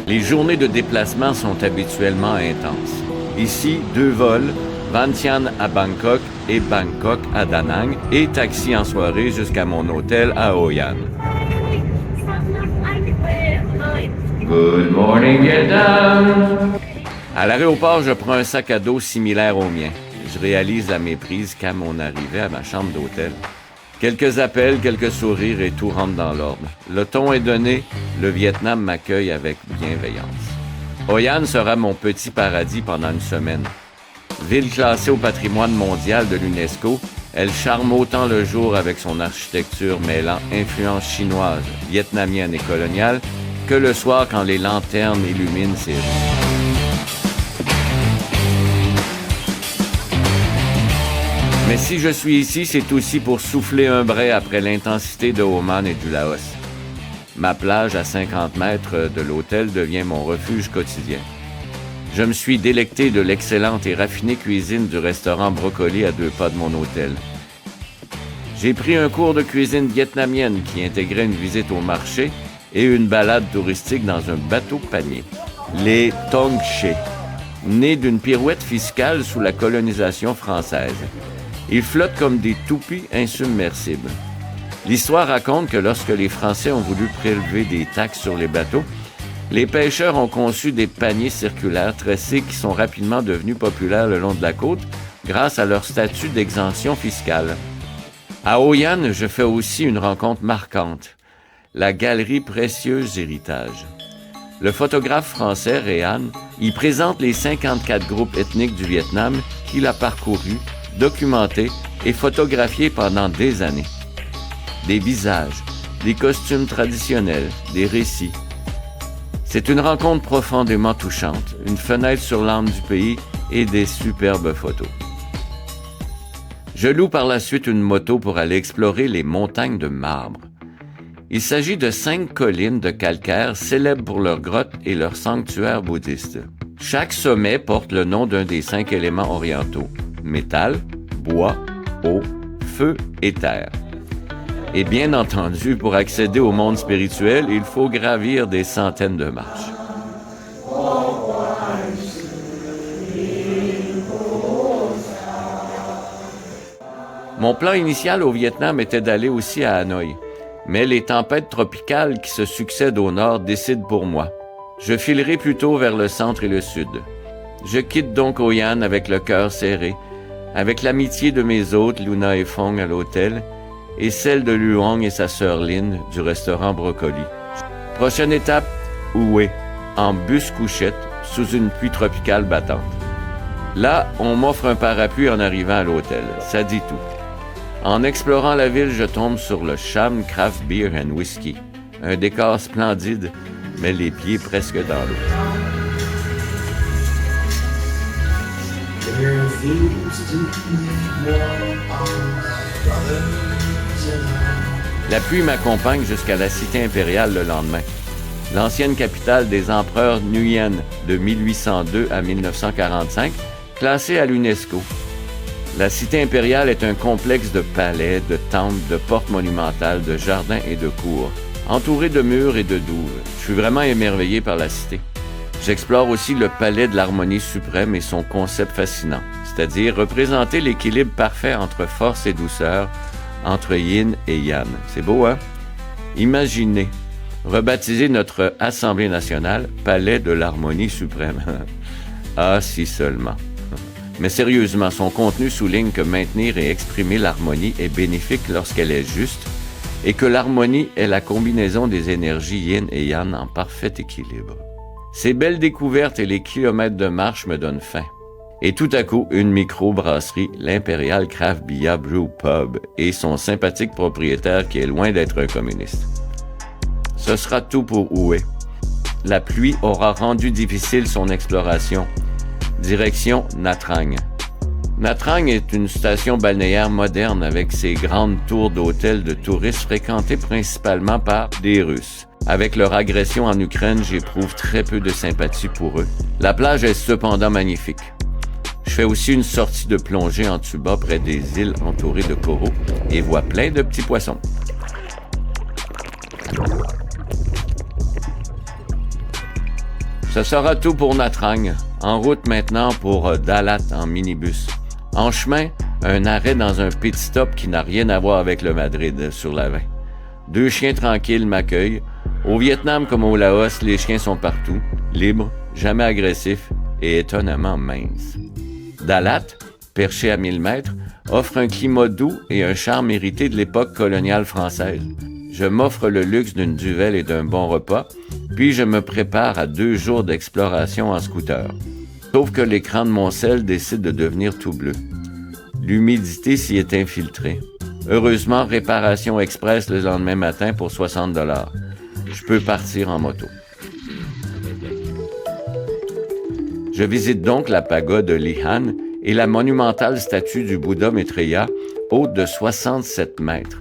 Les journées de déplacement sont habituellement intenses. Ici, 2 vols, Vientiane à Bangkok et Bangkok à Da Nang, et taxi en soirée jusqu'à mon hôtel à Hoi An. Good morning, Vietnam! À l'aéroport, je prends un sac à dos similaire au mien. Je réalise la méprise qu'à mon arrivée à ma chambre d'hôtel. Quelques appels, quelques sourires et tout rentre dans l'ordre. Le ton est donné, le Vietnam m'accueille avec bienveillance. Hoi An sera mon petit paradis pendant une semaine. Ville classée au patrimoine mondial de l'UNESCO, elle charme autant le jour avec son architecture mêlant influence chinoise, vietnamienne et coloniale que le soir quand les lanternes illuminent ses rues. Mais si je suis ici, c'est aussi pour souffler un brin après l'intensité de Oman et du Laos. Ma plage à 50 mètres de l'hôtel devient mon refuge quotidien. Je me suis délecté de l'excellente et raffinée cuisine du restaurant Brocoli à 2 pas de mon hôtel. J'ai pris un cours de cuisine vietnamienne qui intégrait une visite au marché et une balade touristique dans un bateau-panier. Les Tong Che, nés d'une pirouette fiscale sous la colonisation française. Ils flottent comme des toupies insubmersibles. L'histoire raconte que lorsque les Français ont voulu prélever des taxes sur les bateaux, les pêcheurs ont conçu des paniers circulaires tressés qui sont rapidement devenus populaires le long de la côte grâce à leur statut d'exemption fiscale. À Hoi An, je fais aussi une rencontre marquante, la galerie Précieux Héritage. Le photographe français Réan y présente les 54 groupes ethniques du Vietnam qu'il a parcourus, documenté et photographié pendant des années. Des visages, des costumes traditionnels, des récits. C'est une rencontre profondément touchante, une fenêtre sur l'âme du pays et des superbes photos. Je loue par la suite une moto pour aller explorer les montagnes de marbre. Il s'agit de 5 collines de calcaire célèbres pour leurs grottes et leurs sanctuaires bouddhistes. Chaque sommet porte le nom d'un des 5 éléments orientaux: métal, bois, eau, feu et terre. Et bien entendu, pour accéder au monde spirituel, il faut gravir des centaines de marches. Mon plan initial au Vietnam était d'aller aussi à Hanoï, mais les tempêtes tropicales qui se succèdent au nord décident pour moi. Je filerai plutôt vers le centre et le sud. Je quitte donc Hoi An avec le cœur serré, avec l'amitié de mes hôtes Luna et Phong à l'hôtel, et celle de Luong et sa sœur Lynn du restaurant Brocoli. Prochaine étape, Hue, en bus couchette, sous une pluie tropicale battante. Là, on m'offre un parapluie en arrivant à l'hôtel. Ça dit tout. En explorant la ville, je tombe sur le Cham Craft Beer and Whiskey. Un décor splendide, mais les pieds presque dans l'eau. La pluie m'accompagne jusqu'à la cité impériale le lendemain. L'ancienne capitale des empereurs Nguyen de 1802 à 1945, classée à l'UNESCO. La cité impériale est un complexe de palais, de temples, de portes monumentales, de jardins et de cours, entouré de murs et de douves. Je suis vraiment émerveillé par la cité. J'explore aussi le palais de l'harmonie suprême et son concept fascinant, c'est-à-dire représenter l'équilibre parfait entre force et douceur, entre yin et yang. C'est beau, hein? Imaginez, rebaptiser notre Assemblée nationale Palais de l'harmonie suprême. Ah, si seulement. Mais sérieusement, son contenu souligne que maintenir et exprimer l'harmonie est bénéfique lorsqu'elle est juste et que l'harmonie est la combinaison des énergies yin et yang en parfait équilibre. Ces belles découvertes et les kilomètres de marche me donnent faim. Et tout à coup, une micro-brasserie, l'Imperial Craft Beer Brew Pub, et son sympathique propriétaire qui est loin d'être un communiste. Ce sera tout pour Hue. La pluie aura rendu difficile son exploration. Direction Nha Trang. Nha Trang est une station balnéaire moderne avec ses grandes tours d'hôtels de touristes fréquentées principalement par des Russes. Avec leur agression en Ukraine, j'éprouve très peu de sympathie pour eux. La plage est cependant magnifique. Je fais aussi une sortie de plongée en tuba près des îles entourées de coraux et vois plein de petits poissons. Ce sera tout pour Nha Trang. En route maintenant pour Dalat en minibus. En chemin, un arrêt dans un pit stop qui n'a rien à voir avec le Madrid sur la 20. 2 chiens tranquilles m'accueillent. Au Vietnam comme au Laos, les chiens sont partout, libres, jamais agressifs et étonnamment minces. Dalat, perché à 1000 mètres, offre un climat doux et un charme hérité de l'époque coloniale française. Je m'offre le luxe d'une duvel et d'un bon repas, puis je me prépare à 2 jours d'exploration en scooter. Sauf que l'écran de mon sel décide de devenir tout bleu. L'humidité s'y est infiltrée. Heureusement, réparation express le lendemain matin pour 60 $. Je peux partir en moto. Je visite donc la pagode Lihan et la monumentale statue du Bouddha Maitreya, haute de 67 mètres.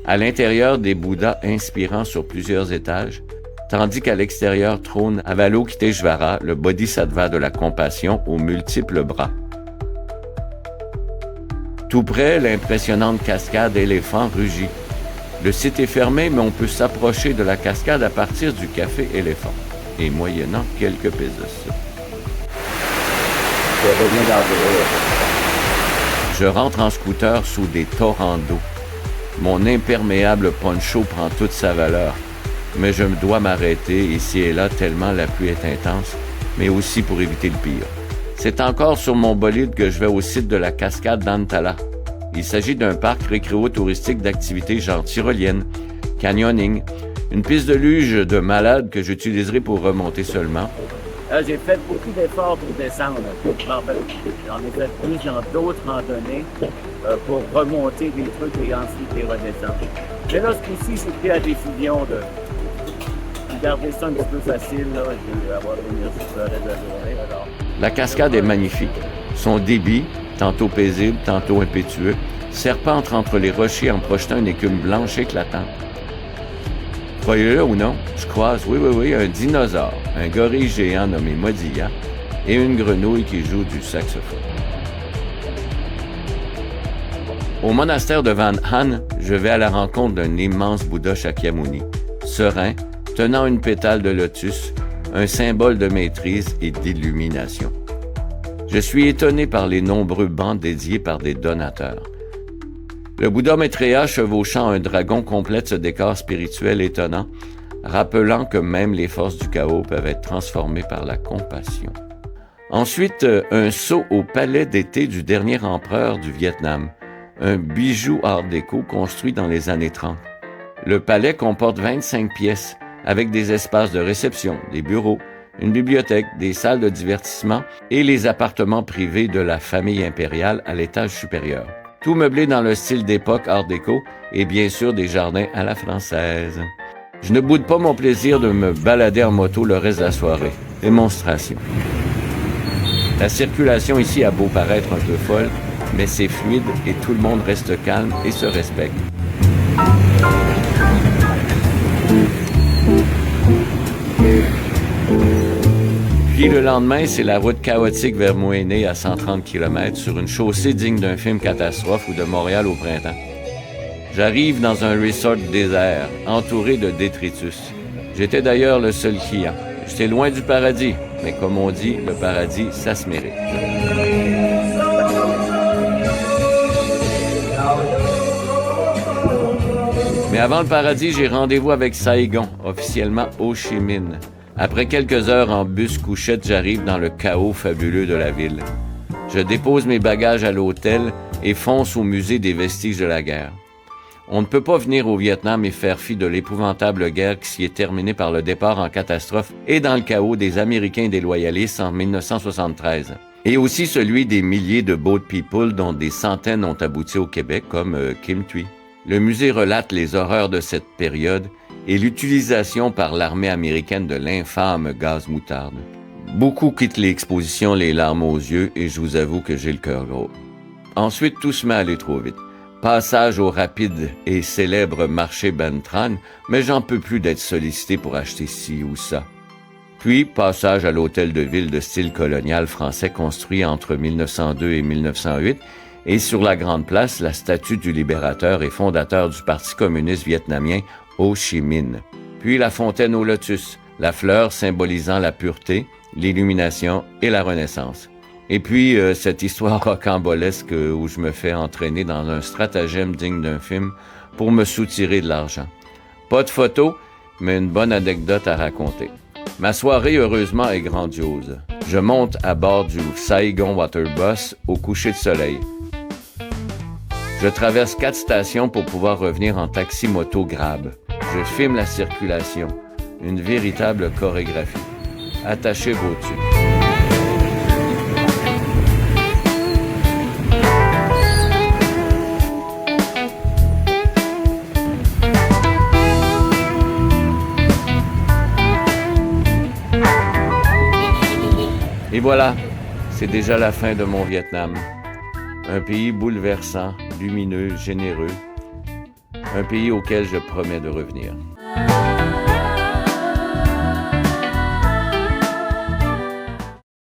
À l'intérieur, des Bouddhas inspirants sur plusieurs étages, tandis qu'à l'extérieur trône Avalokiteshvara, le bodhisattva de la compassion aux multiples bras. Tout près, l'impressionnante cascade Éléphant rugit. Le site est fermé, mais on peut s'approcher de la cascade à partir du café Éléphant, et moyennant quelques pesos. Je rentre en scooter sous des torrents d'eau. Mon imperméable poncho prend toute sa valeur, mais je dois m'arrêter ici et là tellement la pluie est intense, mais aussi pour éviter le pire. C'est encore sur mon bolide que je vais au site de la cascade d'Antala. Il s'agit d'un parc récréo-touristique d'activités genre tyrolienne, canyoning, une piste de luge de malade que j'utiliserai pour remonter seulement. J'ai fait beaucoup d'efforts pour descendre. J'en ai fait plus dans d'autres randonnées pour remonter des trucs et ensuite les redescendre. Mais là, ce coup-ci, j'ai pris la décision de garder ça un petit peu facile. Là. Je vais avoir l'énergie pour le reste de la journée. Alors. La cascade est magnifique. Son débit, tantôt paisible, tantôt impétueux, serpente entre les rochers en projetant une écume blanche éclatante. Croyez-le ou non, je croise, oui, un dinosaure, un gorille géant nommé Modilla et une grenouille qui joue du saxophone. Au monastère de Van Han, je vais à la rencontre d'un immense Bouddha Shakyamuni, serein, tenant une pétale de lotus, un symbole de maîtrise et d'illumination. Je suis étonné par les nombreux bancs dédiés par des donateurs. Le Bouddha Maitreya chevauchant un dragon complète ce décor spirituel étonnant, rappelant que même les forces du chaos peuvent être transformées par la compassion. Ensuite, un saut au palais d'été du dernier empereur du Vietnam, un bijou art déco construit dans les années 30. Le palais comporte 25 pièces, avec des espaces de réception, des bureaux, une bibliothèque, des salles de divertissement et les appartements privés de la famille impériale à l'étage supérieur. Tout meublé dans le style d'époque art déco et bien sûr des jardins à la française. Je ne boude pas mon plaisir de me balader en moto le reste de la soirée. Démonstration. La circulation ici a beau paraître un peu folle, mais c'est fluide et tout le monde reste calme et se respecte. Puis le lendemain, c'est la route chaotique vers Moéné à 130 km sur une chaussée digne d'un film catastrophe ou de Montréal au printemps. J'arrive dans un resort désert, entouré de détritus. J'étais d'ailleurs le seul client. J'étais loin du paradis, mais comme on dit, le paradis, ça se mérite. Mais avant le paradis, j'ai rendez-vous avec Saigon, officiellement Ho Chi Minh. Après quelques heures en bus couchette, j'arrive dans le chaos fabuleux de la ville. Je dépose mes bagages à l'hôtel et fonce au musée des vestiges de la guerre. On ne peut pas venir au Vietnam et faire fi de l'épouvantable guerre qui s'y est terminée par le départ en catastrophe et dans le chaos des Américains et des loyalistes en 1973. Et aussi celui des milliers de boat people dont des centaines ont abouti au Québec, comme Kim Thuy. Le musée relate les horreurs de cette période et l'utilisation par l'armée américaine de l'infâme gaz moutarde. Beaucoup quittent l'exposition les larmes aux yeux et je vous avoue que j'ai le cœur gros. Ensuite, tout se met à aller trop vite. Passage au rapide et célèbre marché Ben Tran, mais j'en peux plus d'être sollicité pour acheter ci ou ça. Puis, passage à l'hôtel de ville de style colonial français construit entre 1902 et 1908, et sur la grande place, la statue du libérateur et fondateur du Parti communiste vietnamien, Ho Chi Minh. Puis la fontaine au lotus, La fleur symbolisant la pureté, l'illumination et la renaissance. Et puis, cette histoire rocambolesque où je me fais entraîner dans un stratagème digne d'un film pour me soutirer de l'argent. Pas de photos, mais une bonne anecdote à raconter. Ma soirée, heureusement, est grandiose. Je monte à bord du Saigon Waterbus au coucher de soleil. Je traverse 4 stations pour pouvoir revenir en taxi-moto Grab. Je filme la circulation. Une véritable chorégraphie. Attachez vos tuques. Et voilà, c'est déjà la fin de mon Vietnam. Un pays bouleversant, lumineux, généreux. Un pays auquel je promets de revenir.